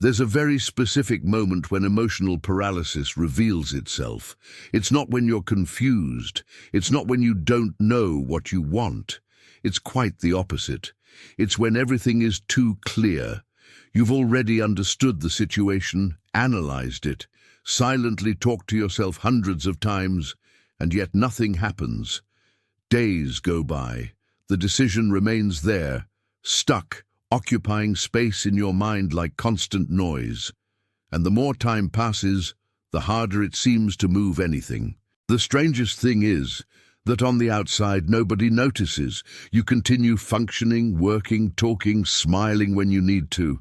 There's a very specific moment when emotional paralysis reveals itself. It's not when you're confused. It's not when you don't know what you want. It's quite the opposite. It's when everything is too clear. You've already understood the situation, analyzed it, silently talked to yourself hundreds of times, and yet nothing happens. Days go by. The decision remains there, stuck, occupying space in your mind like constant noise. And the more time passes, the harder it seems to move anything. The strangest thing is that on the outside nobody notices. You continue functioning, working, talking, smiling when you need to.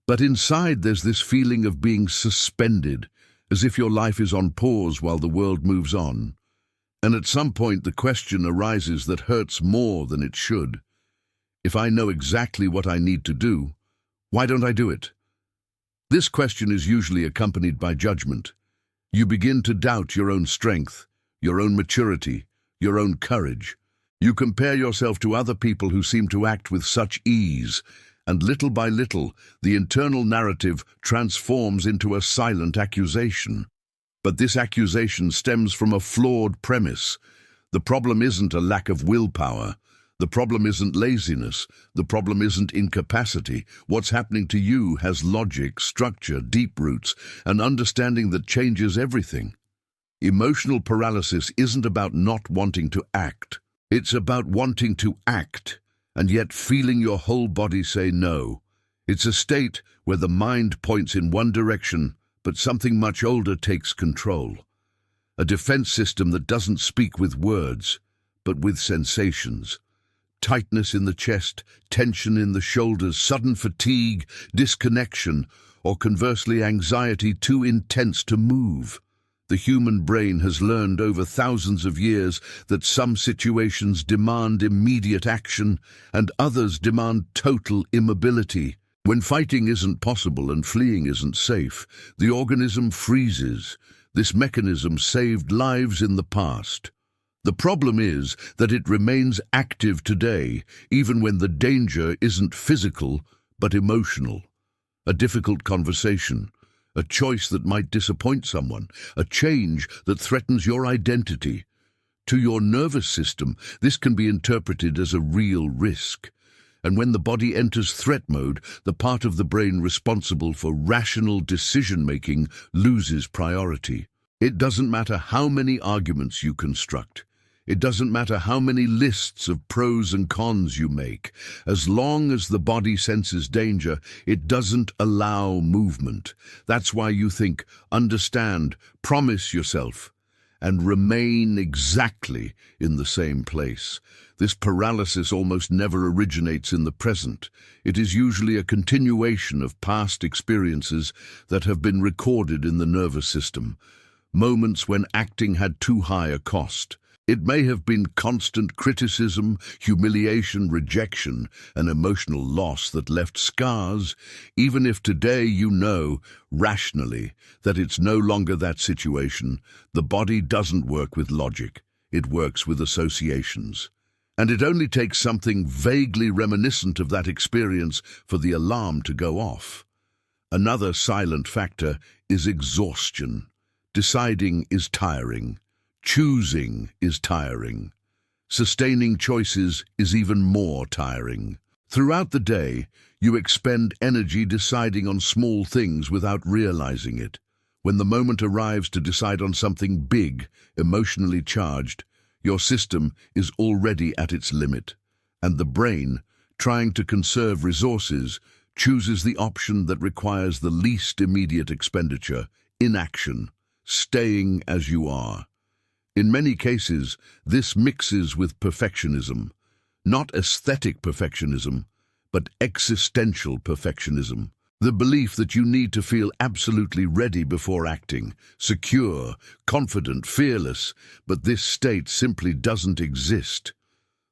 But inside there's this feeling of being suspended, as if your life is on pause while the world moves on. And at some point the question arises that hurts more than it should. If I know exactly what I need to do, why don't I do it? This question is usually accompanied by judgment. You begin to doubt your own strength, your own maturity, your own courage. You compare yourself to other people who seem to act with such ease, and little by little, the internal narrative transforms into a silent accusation. But this accusation stems from a flawed premise. The problem isn't a lack of willpower. The problem isn't laziness. The problem isn't incapacity. What's happening to you has logic, structure, deep roots, an understanding that changes everything. Emotional paralysis isn't about not wanting to act. It's about wanting to act, and yet feeling your whole body say no. It's a state where the mind points in one direction, but something much older takes control. A defense system that doesn't speak with words, but with sensations. Tightness in the chest, tension in the shoulders, sudden fatigue, disconnection, or conversely anxiety too intense to move. The human brain has learned over thousands of years that some situations demand immediate action and others demand total immobility. When fighting isn't possible and fleeing isn't safe, the organism freezes. This mechanism saved lives in the past. The problem is that it remains active today, even when the danger isn't physical, but emotional. A difficult conversation, a choice that might disappoint someone, a change that threatens your identity. To your nervous system, this can be interpreted as a real risk. And when the body enters threat mode, the part of the brain responsible for rational decision-making loses priority. It doesn't matter how many arguments you construct. It doesn't matter how many lists of pros and cons you make. As long as the body senses danger, it doesn't allow movement. That's why you think, understand, promise yourself, and remain exactly in the same place. This paralysis almost never originates in the present. It is usually a continuation of past experiences that have been recorded in the nervous system. Moments when acting had too high a cost. It may have been constant criticism, humiliation, rejection, an emotional loss that left scars, even if today you know, rationally, that it's no longer that situation. The body doesn't work with logic. It works with associations. And it only takes something vaguely reminiscent of that experience for the alarm to go off. Another silent factor is exhaustion. Deciding is tiring. Choosing is tiring. Sustaining choices is even more tiring. Throughout the day, you expend energy deciding on small things without realizing it. When the moment arrives to decide on something big, emotionally charged, your system is already at its limit, and the brain, trying to conserve resources, chooses the option that requires the least immediate expenditure, inaction, staying as you are. In many cases, this mixes with perfectionism, not aesthetic perfectionism, but existential perfectionism. The belief that you need to feel absolutely ready before acting, secure, confident, fearless, but this state simply doesn't exist.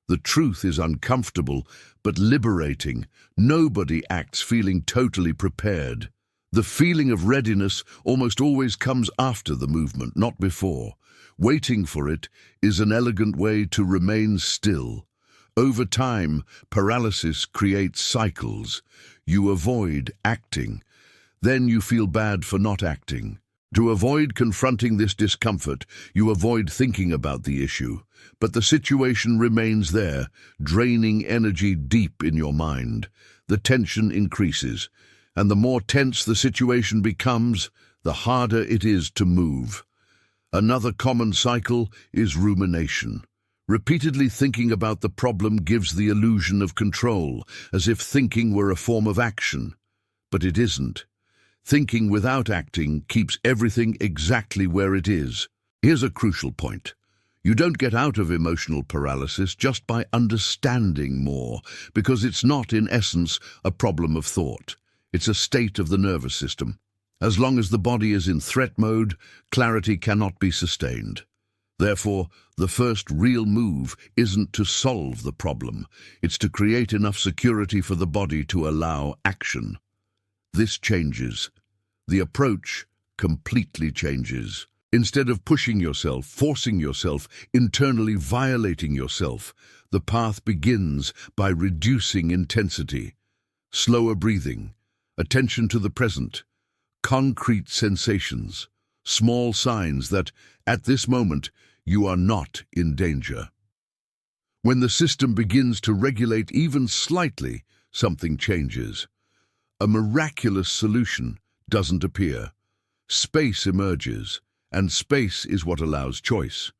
The truth is uncomfortable, but liberating. Nobody acts feeling totally prepared. The feeling of readiness almost always comes after the movement, not before. Waiting for it is an elegant way to remain still. Over time, paralysis creates cycles. You avoid acting, Then you feel bad for not acting. To avoid confronting this discomfort, you avoid thinking about the issue, but the situation remains there, draining energy deep in your mind. The tension increases, and the more tense the situation becomes, the harder it is to move. Another common cycle is rumination. Repeatedly thinking about the problem gives the illusion of control, as if thinking were a form of action. But it isn't. Thinking without acting keeps everything exactly where it is. Here's a crucial point. You don't get out of emotional paralysis just by understanding more, because it's not, in essence, a problem of thought. It's a state of the nervous system. As long as the body is in threat mode, clarity cannot be sustained. Therefore, the first real move isn't to solve the problem. It's to create enough security for the body to allow action. This changes. The approach completely changes. Instead of pushing yourself, forcing yourself, internally violating yourself, the path begins by reducing intensity, slower breathing, attention to the present, concrete sensations, small signs that, at this moment, you are not in danger. When the system begins to regulate even slightly, something changes. A miraculous solution doesn't appear. Space emerges, and space is what allows choice.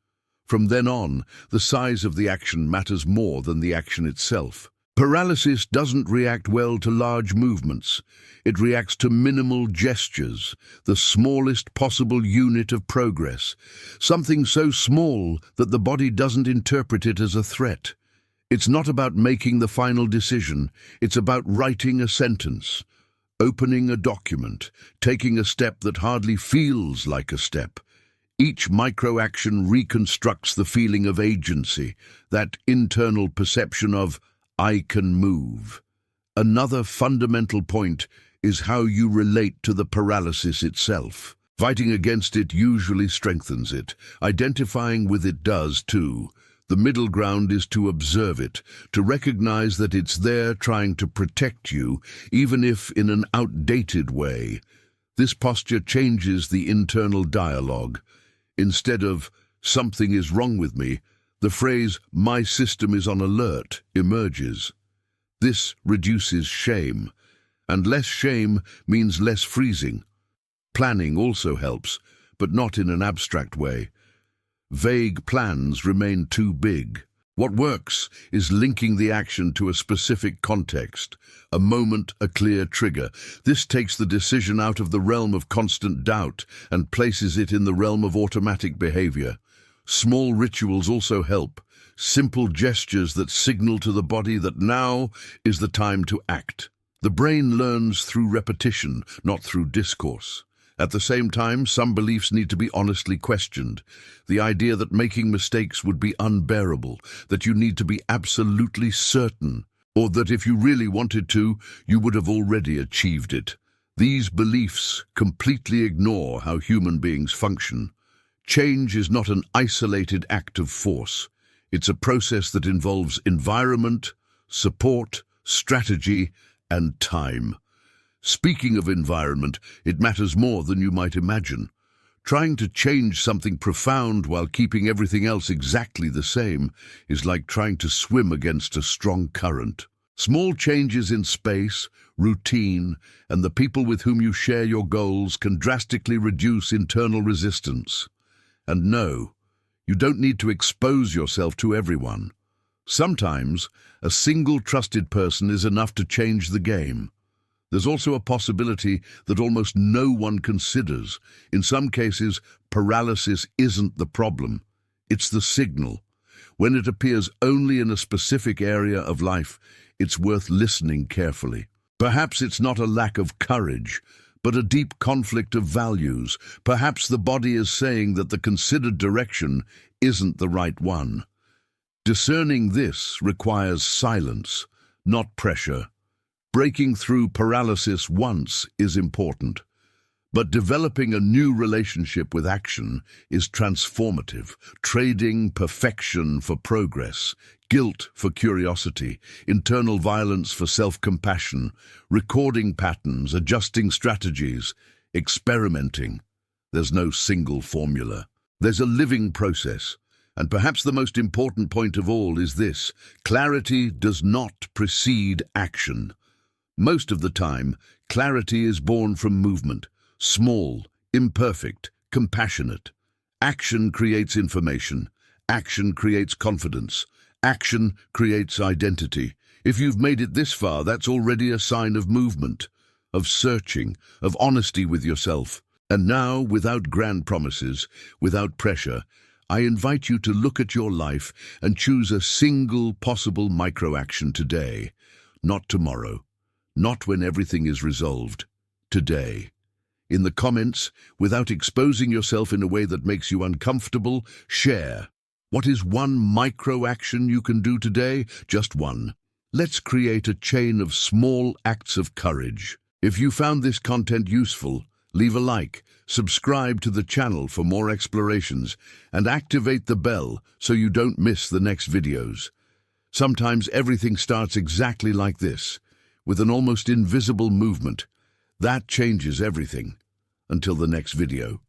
From then on, the size of the action matters more than the action itself. Paralysis doesn't react well to large movements. It reacts to minimal gestures, the smallest possible unit of progress, something so small that the body doesn't interpret it as a threat. It's not about making the final decision, it's about writing a sentence, opening a document, taking a step that hardly feels like a step. Each micro-action reconstructs the feeling of agency, that internal perception of, I can move. Another fundamental point is how you relate to the paralysis itself. Fighting against it usually strengthens it. Identifying with it does too. The middle ground is to observe it, to recognize that it's there trying to protect you, even if in an outdated way. This posture changes the internal dialogue. Instead of, something is wrong with me, the phrase, my system is on alert, emerges. This reduces shame, and less shame means less freezing. Planning also helps, but not in an abstract way. Vague plans remain too big. What works is linking the action to a specific context, a moment, a clear trigger. This takes the decision out of the realm of constant doubt and places it in the realm of automatic behavior. Small rituals also help, simple gestures that signal to the body that now is the time to act. The brain learns through repetition, not through discourse. At the same time, some beliefs need to be honestly questioned. The idea that making mistakes would be unbearable, that you need to be absolutely certain, or that if you really wanted to, you would have already achieved it. These beliefs completely ignore how human beings function. Change is not an isolated act of force. It's a process that involves environment, support, strategy, and time. Speaking of environment, it matters more than you might imagine. Trying to change something profound while keeping everything else exactly the same is like trying to swim against a strong current. Small changes in space, routine, and the people with whom you share your goals can drastically reduce internal resistance. And no, you don't need to expose yourself to everyone. Sometimes, a single trusted person is enough to change the game. There's also a possibility that almost no one considers. In some cases, paralysis isn't the problem. It's the signal. When it appears only in a specific area of life, it's worth listening carefully. Perhaps it's not a lack of courage, but a deep conflict of values. Perhaps the body is saying that the considered direction isn't the right one. Discerning this requires silence, not pressure. Breaking through paralysis once is important, But developing a new relationship with action is transformative, trading perfection for progress, guilt for curiosity, internal violence for self-compassion, recording patterns, adjusting strategies, experimenting. There's no single formula. There's a living process. And perhaps the most important point of all is this: clarity does not precede action. Most of the time, clarity is born from movement. Small, imperfect, compassionate. Action creates information. Action creates confidence. Action creates identity. If you've made it this far, that's already a sign of movement, of searching, of honesty with yourself. And now, without grand promises, without pressure, I invite you to look at your life and choose a single possible micro-action today. Not tomorrow. Not when everything is resolved. Today. In the comments, without exposing yourself in a way that makes you uncomfortable, share. What is one micro-action you can do today? Just one. Let's create a chain of small acts of courage. If you found this content useful, leave a like, subscribe to the channel for more explorations, and activate the bell so you don't miss the next videos. Sometimes everything starts exactly like this, with an almost invisible movement. That changes everything. Until the next video.